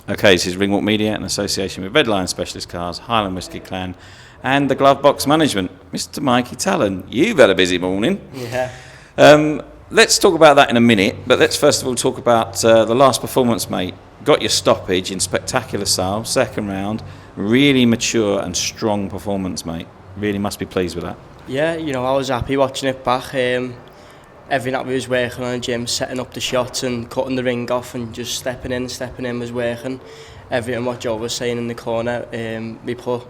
Okay, this is Ringwalk Media in association with Red Lion Specialist Cars, Highland Whiskey Clan, and the Glove Box Management. Mr. Mikie Tallon, you've had a busy morning. Yeah. Let's talk about that in a minute, but let's first of all talk about the last performance, mate. Got your stoppage in spectacular style, second round. Really mature and strong performance, mate. Really must be pleased with that. Yeah, I was happy watching it back. Every night we was working on the gym, setting up the shots and cutting the ring off and just stepping in was working. Everything what Joe was saying in the corner, we put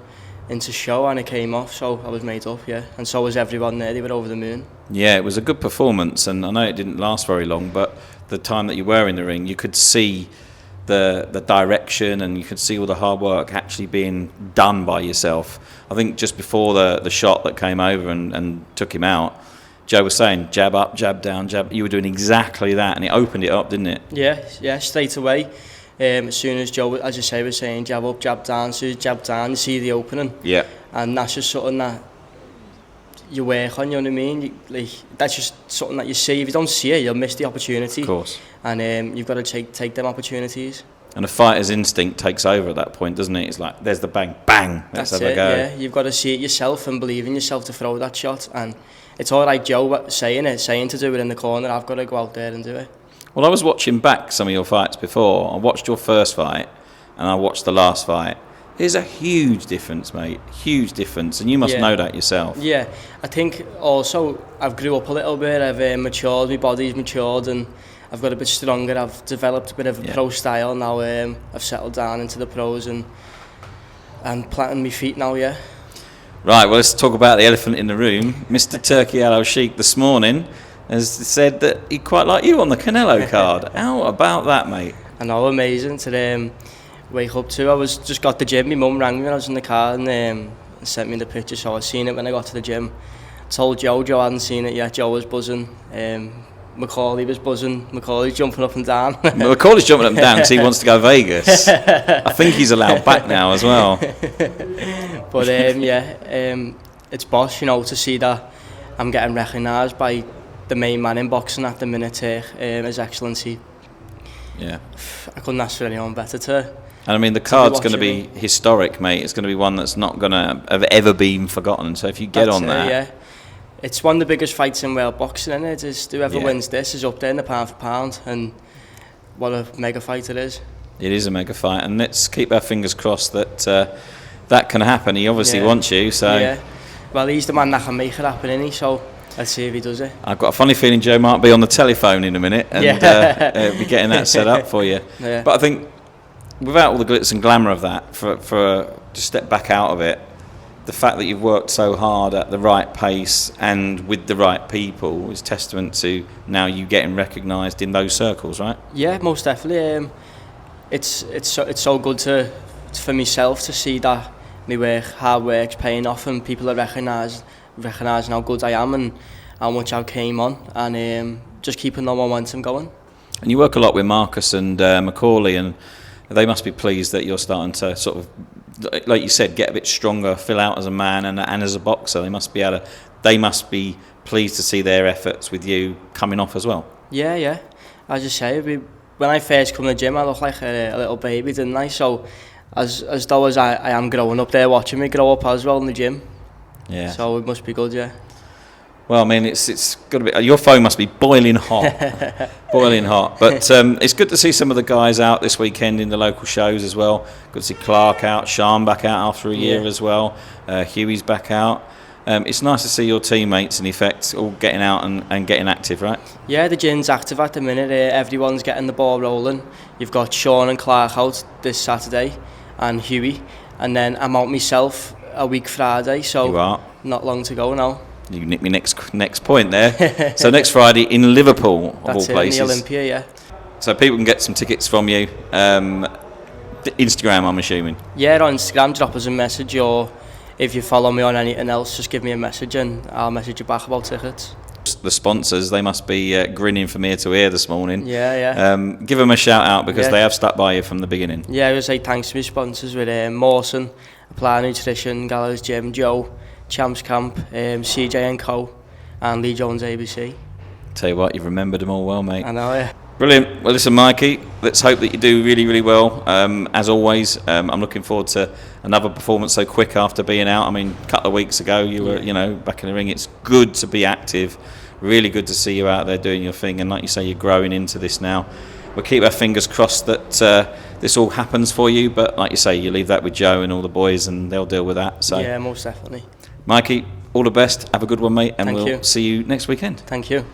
into show and it came off, so I was made up, yeah. And so was everyone there, they were over the moon. Yeah, it was a good performance, and I know it didn't last very long, but the time that you were in the ring, you could see the direction and you could see all the hard work actually being done by yourself. I think just before the shot that came over and took him out, Joe was saying, jab up, jab down, jab. You were doing exactly that, and it opened it up, didn't it? Yeah, straight away. As soon as Joe, as you say, was saying jab up, jab down, so you jab down, you see the opening. Yeah. And that's just something that you work on, you know what I mean? That's just something that you see. If you don't see it, you'll miss the opportunity. Of course. And you've got to take them opportunities. And a fighter's instinct takes over at that point, doesn't it? It's like, there's the bang, bang, let's have a go. Yeah. You've got to see it yourself and believe in yourself to throw that shot. And it's all right, Joe saying to do it in the corner. I've got to go out there and do it. Well, I was watching back some of your fights before. I watched your first fight and I watched the last fight. There's a huge difference, mate. Huge difference. And you must know that yourself. Yeah. I think also I've grew up a little bit. I've matured. My body's matured and I've got a bit stronger. I've developed a bit of a pro style now. I've settled down into the pros and planting my feet now, yeah. Right, well, let's talk about the elephant in the room. Mr. Turki AlalSheikh this morning has said that he'd quite like you on the Canelo card. How about that, mate? I know, amazing to wake up to. I was just got the gym. My mum rang me when I was in the car and sent me the picture, so I seen it when I got to the gym. Told Joe hadn't seen it yet. Joe was buzzing. Macaulay was buzzing. Macaulay's jumping up and down. Macaulay's jumping up and down because he wants to go Vegas. I think he's allowed back now as well. But it's boss, to see that I'm getting recognised by the main man in boxing at the minute, His Excellency. Yeah. I couldn't ask for anyone better to. And I mean, the card's going to be historic, mate. It's going to be one that's not going to have ever been forgotten. So if you get on that. Yeah. It's one of the biggest fights in world boxing, isn't it? It's whoever wins this is up there in the pound for pound, and what a mega fight it is. It is a mega fight, and let's keep our fingers crossed that that can happen. He obviously wants you, so. Yeah. Well, he's the man that can make it happen, isn't he? So let's see if he does it. I've got a funny feeling Joe might be on the telephone in a minute and be getting that set up for you. Yeah. But I think without all the glitz and glamour of that, for to step back out of it, the fact that you've worked so hard at the right pace and with the right people is testament to now you getting recognised in those circles, right? Yeah, most definitely. It's so good for myself to see that my hard work's paying off and people are recognising how good I am and how much I came on and just keeping the momentum going. And you work a lot with Marcus and Macaulay, and they must be pleased that you're starting to sort of, like you said, get a bit stronger, fill out as a man and as a boxer. They must be pleased to see their efforts with you coming off as well. Yeah. As you say, when I first come to the gym, I looked like a little baby, didn't I? So as though as I am growing up there, watching me grow up as well in the gym. Yeah. So it must be good, yeah. Well, I mean, it's got to be. Your phone must be boiling hot, boiling hot. But it's good to see some of the guys out this weekend in the local shows as well. Good to see Clark out, Sean back out after a year as well. Huey's back out. It's nice to see your teammates, in effect, all getting out and getting active, right? Yeah, the gym's active at the minute. Everyone's getting the ball rolling. You've got Sean and Clark out this Saturday, and Huey, and then I'm out myself a week Friday. So you are. Not long to go now. You nicked me next point there. So next Friday in Liverpool, of all places. In the Olympia, yeah. So people can get some tickets from you. Instagram, I'm assuming. Yeah, on Instagram, drop us a message, or if you follow me on anything else, just give me a message and I'll message you back about tickets. The sponsors, they must be grinning from ear to ear this morning. Yeah. Give them a shout out because they have stuck by you from the beginning. Yeah, I would say thanks to my sponsors with Mawson, Apply Nutrition, Gallagher's Gym, Joe, Champs Camp, CJ & Co, and Lee Jones ABC. Tell you what, you've remembered them all well, mate. I know, yeah. Brilliant. Well, listen, Mikey, let's hope that you do really, really well. As always, I'm looking forward to another performance so quick after being out. I mean, a couple of weeks ago, you were, back in the ring. It's good to be active. Really good to see you out there doing your thing. And like you say, you're growing into this now. We'll keep our fingers crossed that this all happens for you. But like you say, you leave that with Joe and all the boys, and they'll deal with that. So, yeah, most definitely. Mikey, all the best. Have a good one, mate. And Thank we'll you. see you next weekend. Thank you.